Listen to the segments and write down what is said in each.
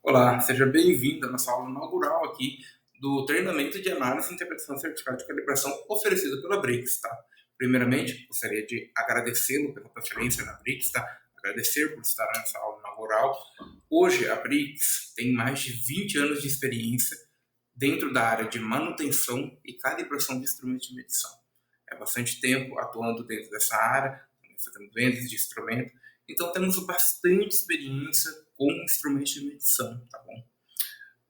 Olá, seja bem-vindo à nossa aula inaugural aqui do treinamento de análise e interpretação certificada de calibração oferecido pela Brix, tá? Primeiramente, gostaria de agradecê-lo pela preferência na Brix, tá? Agradecer por estar nessa aula inaugural. Hoje, a Brix tem mais de 20 anos de experiência dentro da área de manutenção e calibração de instrumentos de medição. É bastante tempo atuando dentro dessa área, fazendo vendas de instrumento, então temos bastante experiência com instrumentos de medição, tá bom?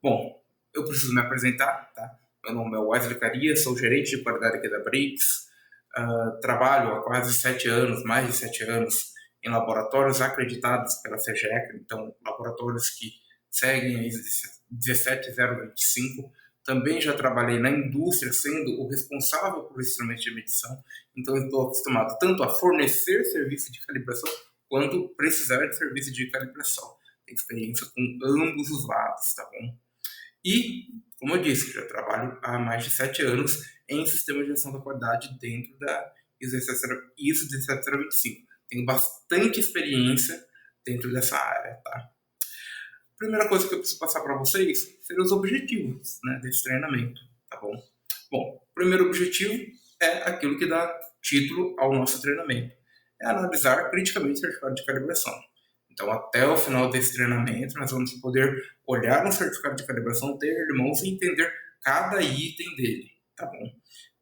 Bom, eu preciso me apresentar, tá? Meu nome é Wesley Caria, sou gerente de qualidade aqui da Brix, trabalho há quase 7 anos, mais de 7 anos, em laboratórios acreditados pela CGEC, então laboratórios que seguem a ISO 17025. Também já trabalhei na indústria, sendo o responsável por instrumentos de medição, então estou acostumado tanto a fornecer serviço de calibração, quanto precisar de serviço de calibração. Tenho experiência com ambos os lados, tá bom? E, como eu disse, já trabalho há mais de 7 anos em sistemas de gestão da qualidade dentro da ISO 17025. Tenho bastante experiência dentro dessa área, tá? Primeira coisa que eu preciso passar para vocês seriam os objetivos, né, desse treinamento, tá bom? Bom, o primeiro objetivo é aquilo que dá título ao nosso treinamento. É analisar criticamente o certificado de calibração. Então, até o final desse treinamento, nós vamos poder olhar um certificado de calibração, ter em mãos e entender cada item dele, tá bom?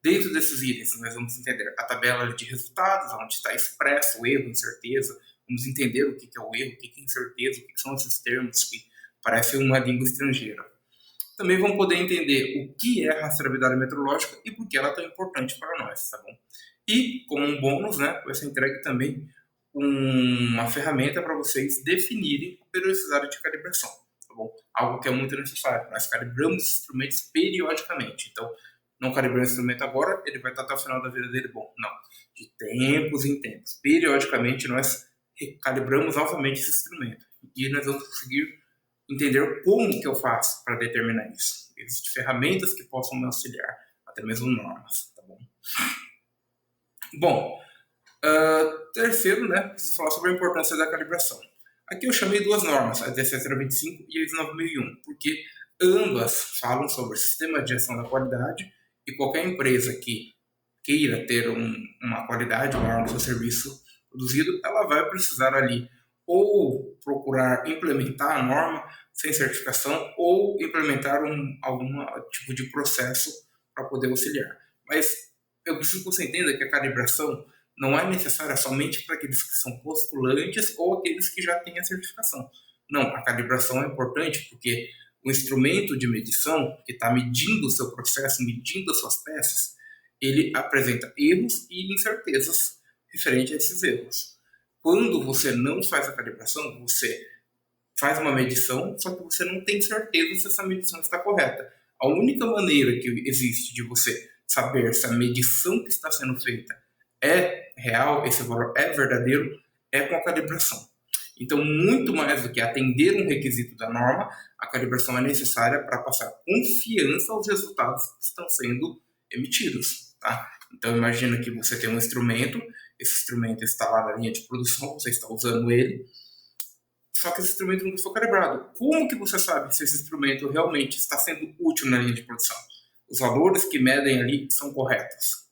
Dentro desses itens, nós vamos entender a tabela de resultados, onde está expresso o erro, incerteza. Vamos entender o que é o erro, o que é incerteza, o que são esses termos que parecem uma língua estrangeira. Também vamos poder entender o que é rastreabilidade metrológica e por que ela é tão importante para nós, tá bom? E, como um bônus, né, vai ser entregue também uma ferramenta para vocês definirem a periodicidade de calibração, tá bom? Algo que é muito necessário. Nós calibramos instrumentos periodicamente, então não calibrando o instrumento agora, ele vai estar até o final da vida dele bom. Não, de tempos em tempos. Periodicamente nós recalibramos novamente esse instrumento e nós vamos conseguir entender como que eu faço para determinar isso. Existem ferramentas que possam me auxiliar, até mesmo normas, tá bom? Bom, terceiro, né, preciso falar sobre a importância da calibração. Aqui eu chamei duas normas, a 17025 e a ISO 9001, porque ambas falam sobre o sistema de gestão da qualidade e qualquer empresa que queira ter uma qualidade maior no seu serviço produzido, ela vai precisar ali ou procurar implementar a norma sem certificação ou implementar algum tipo de processo para poder auxiliar. Mas eu preciso que você entenda que a calibração não é necessária somente para aqueles que são postulantes ou aqueles que já têm a certificação. Não, a calibração é importante porque o instrumento de medição que está medindo o seu processo, medindo as suas peças, ele apresenta erros e incertezas referente a esses erros. Quando você não faz a calibração, você faz uma medição, só que você não tem certeza se essa medição está correta. A única maneira que existe de você saber se a medição que está sendo feita é real, esse valor é verdadeiro, é com a calibração. Então, muito mais do que atender um requisito da norma, a calibração é necessária para passar confiança aos resultados que estão sendo emitidos, tá? Então, imagina que você tem um instrumento, esse instrumento está lá na linha de produção, você está usando ele, só que esse instrumento nunca foi calibrado. Como que você sabe se esse instrumento realmente está sendo útil na linha de produção? Os valores que medem ali são corretos.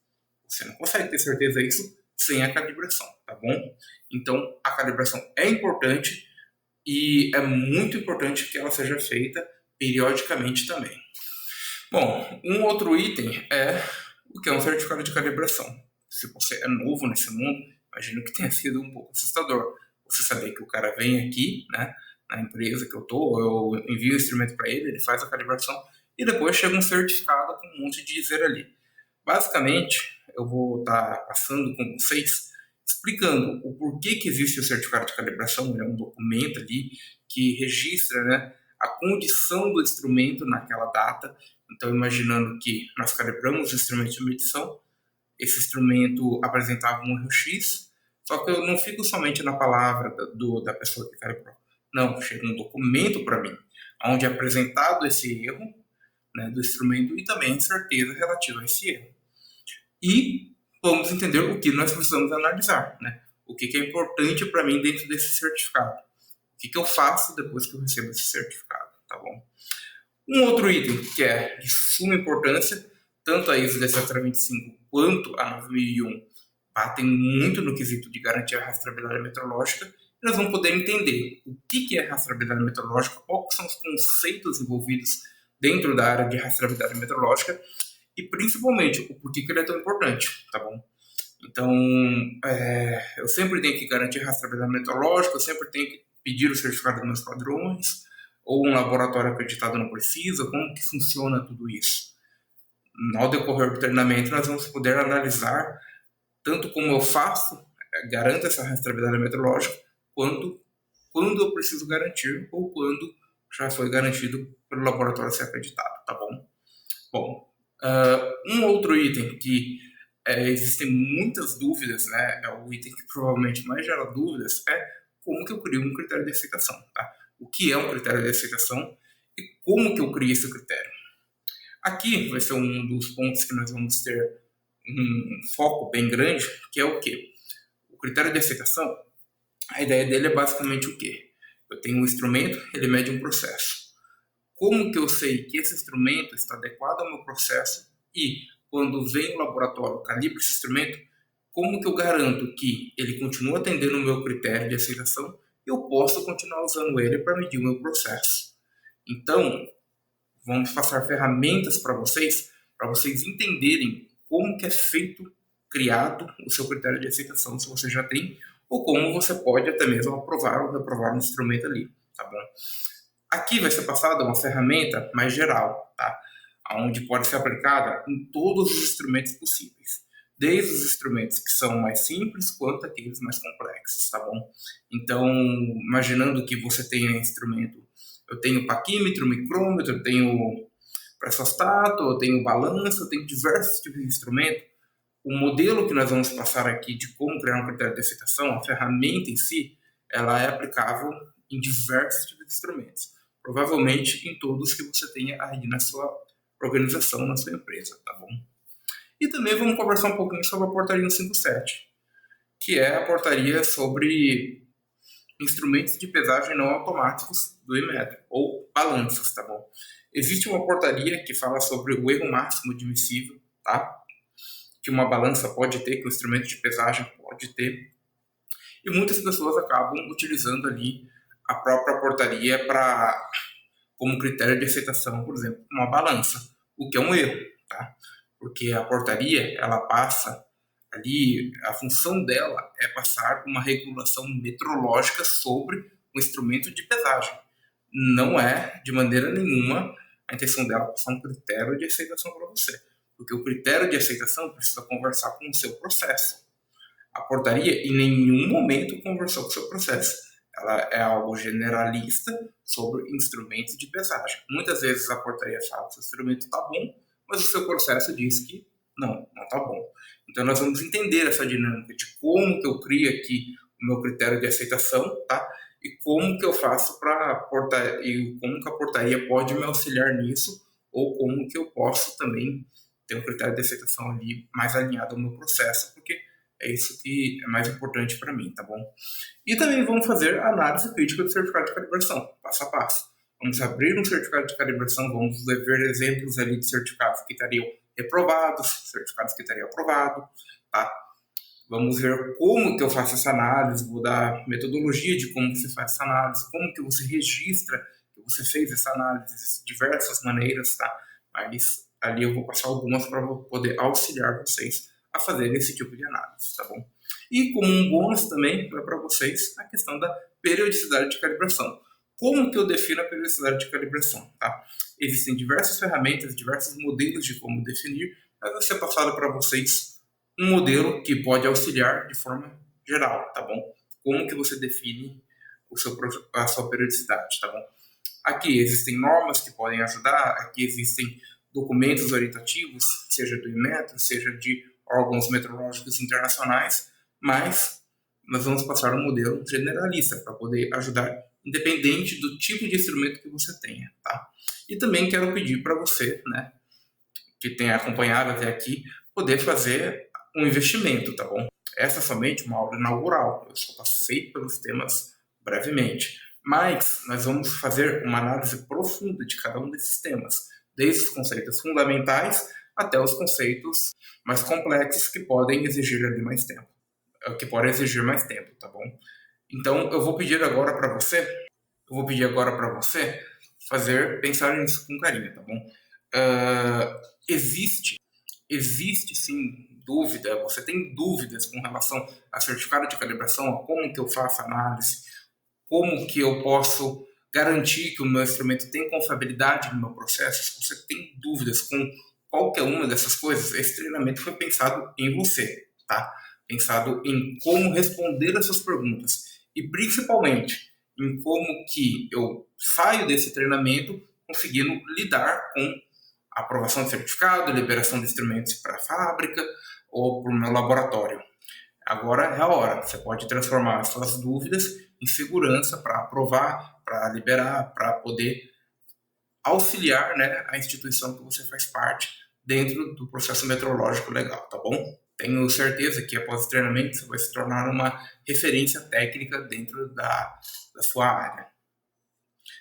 Você não consegue ter certeza disso sem a calibração, tá bom? Então, a calibração é importante e é muito importante que ela seja feita periodicamente também. Bom, um outro item é o que é um certificado de calibração. Se você é novo nesse mundo, imagino que tenha sido um pouco assustador. Você saber que o cara vem aqui, né, na empresa que eu tô, eu envio o instrumento para ele, ele faz a calibração e depois chega um certificado com um monte de dizer ali. Basicamente, eu vou estar passando com vocês explicando o porquê que existe o certificado de calibração. Ele é um documento ali que registra, né, a condição do instrumento naquela data. Então, imaginando que nós calibramos o instrumento de medição, esse instrumento apresentava um erro X, só que eu não fico somente na palavra da pessoa que calibrou. Não, chega um documento para mim, onde é apresentado esse erro, né, do instrumento e também a incerteza relativa a esse erro. E vamos entender o que nós precisamos analisar, né? O que é importante para mim dentro desse certificado. O que eu faço depois que eu recebo esse certificado. tá bom? Um outro item que é de suma importância, tanto a ISO 17025 quanto a 9001 batem muito no quesito de garantir a rastreabilidade metrológica, e nós vamos poder entender o que é rastreabilidade metrológica, quais são os conceitos envolvidos dentro da área de rastreabilidade metrológica e principalmente o porquê que ele é tão importante, tá bom? Então, eu sempre tenho que garantir rastreabilidade metrológica, eu sempre tenho que pedir o certificado dos meus padrões, ou um laboratório acreditado não precisa, como que funciona tudo isso. Ao decorrer do treinamento, nós vamos poder analisar tanto como eu faço, garanto essa rastreabilidade metrológica, quanto quando eu preciso garantir ou quando já foi garantido pelo laboratório ser acreditado, tá bom? Bom, um outro item que existem muitas dúvidas, né? É o item que provavelmente mais gera dúvidas, é como que eu crio um critério de aceitação, tá? O que é um critério de aceitação e como que eu crio esse critério. Aqui vai ser um dos pontos que nós vamos ter um foco bem grande, que é o quê? O critério de aceitação, a ideia dele é basicamente o quê? Eu tenho um instrumento, ele mede um processo. Como que eu sei que esse instrumento está adequado ao meu processo e quando vem o laboratório calibra esse instrumento, como que eu garanto que ele continua atendendo o meu critério de aceitação e eu posso continuar usando ele para medir o meu processo. Então, vamos passar ferramentas para vocês entenderem como que é feito, criado o seu critério de aceitação, se você já tem, ou como você pode até mesmo aprovar ou reprovar um instrumento ali, tá bom? Aqui vai ser passada uma ferramenta mais geral, tá? Onde pode ser aplicada em todos os instrumentos possíveis, desde os instrumentos que são mais simples quanto aqueles mais complexos, tá bom? Então, imaginando que você tenha instrumento, eu tenho paquímetro, micrômetro, eu tenho pressostato, eu tenho balança, eu tenho diversos tipos de instrumento. O modelo que nós vamos passar aqui de como criar um critério de aceitação, a ferramenta em si, ela é aplicável em diversos tipos de instrumentos. Provavelmente em todos que você tenha aí na sua organização, na sua empresa, tá bom? E também vamos conversar um pouquinho sobre a portaria 157, que é a portaria sobre instrumentos de pesagem não automáticos do Inmetro, ou balanças, tá bom? Existe uma portaria que fala sobre o erro máximo admissível, tá? Que uma balança pode ter, que um instrumento de pesagem pode ter. E muitas pessoas acabam utilizando ali a própria portaria como critério de aceitação, por exemplo, uma balança, o que é um erro, tá? Porque a portaria, ela passa ali, a função dela é passar uma regulação metrológica sobre o instrumento de pesagem. Não é, de maneira nenhuma, a intenção dela passar um critério de aceitação para você. Porque o critério de aceitação precisa conversar com o seu processo. A portaria em nenhum momento conversou com o seu processo. Ela é algo generalista sobre instrumentos de pesagem. Muitas vezes a portaria fala que o instrumento está bom, mas o seu processo diz que não está bom. Então nós vamos entender essa dinâmica de como que eu crio aqui o meu critério de aceitação, tá? E como que eu faço para portaria, e como que a portaria pode me auxiliar nisso, ou como que eu posso também ter um critério de aceitação ali mais alinhado ao meu processo, porque é isso que é mais importante para mim, tá bom? E também vamos fazer a análise crítica do certificado de calibração, passo a passo. Vamos abrir um certificado de calibração, vamos ver exemplos ali de certificados que estariam reprovados, certificados que estariam aprovados, tá? Vamos ver como que eu faço essa análise, vou dar metodologia de como você faz essa análise, como que você registra que você fez essa análise de diversas maneiras, tá? Mas ali eu vou passar algumas para poder auxiliar vocês a fazer esse tipo de análise, tá bom? E como um bônus também vai para vocês a questão da periodicidade de calibração. Como que eu defino a periodicidade de calibração, tá? Existem diversas ferramentas, diversos modelos de como definir, mas vai ser passado para vocês um modelo que pode auxiliar de forma geral, tá bom? Como que você define a sua periodicidade, tá bom? Aqui existem normas que podem ajudar, aqui existem documentos orientativos, seja do Inmetro, seja de órgãos metrológicos internacionais, mas nós vamos passar um modelo generalista para poder ajudar, independente do tipo de instrumento que você tenha, tá? E também quero pedir para você, né, que tenha acompanhado até aqui, poder fazer um investimento, tá bom? Essa é somente uma aula inaugural, eu só passei pelos temas brevemente, Mas nós vamos fazer uma análise profunda de cada um desses temas, desde os conceitos fundamentais até os conceitos mais complexos que podem exigir ali mais tempo, tá bom? Então eu vou pedir agora para você pensar nisso com carinho, tá bom? Uh, existe, existe sim dúvida, você tem dúvidas com relação a certificado de calibração, a como que eu faço análise, como que eu posso garantir que o meu instrumento tem confiabilidade no meu processo. Se você tem dúvidas com qualquer uma dessas coisas, esse treinamento foi pensado em você, tá? Pensado em como responder as suas perguntas e principalmente em como que eu saio desse treinamento conseguindo lidar com a aprovação de certificado, liberação de instrumentos para a fábrica ou para o meu laboratório. Agora é a hora. Você pode transformar as suas dúvidas em segurança para aprovar, para liberar, para poder auxiliar, né, a instituição que você faz parte dentro do processo metrológico legal, tá bom? Tenho certeza que após o treinamento você vai se tornar uma referência técnica dentro da sua área.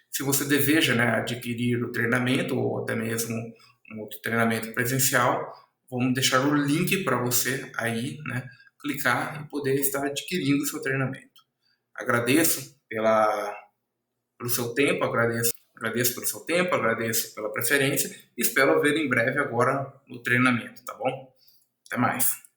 Se você deseja, né, adquirir o treinamento ou até mesmo um outro treinamento presencial, vamos deixar o link para você aí, né, clicar e poder estar adquirindo o seu treinamento. Agradeço pelo seu tempo, agradeço pelo seu tempo, agradeço pela preferência e espero ver em breve agora no treinamento, tá bom? Até mais.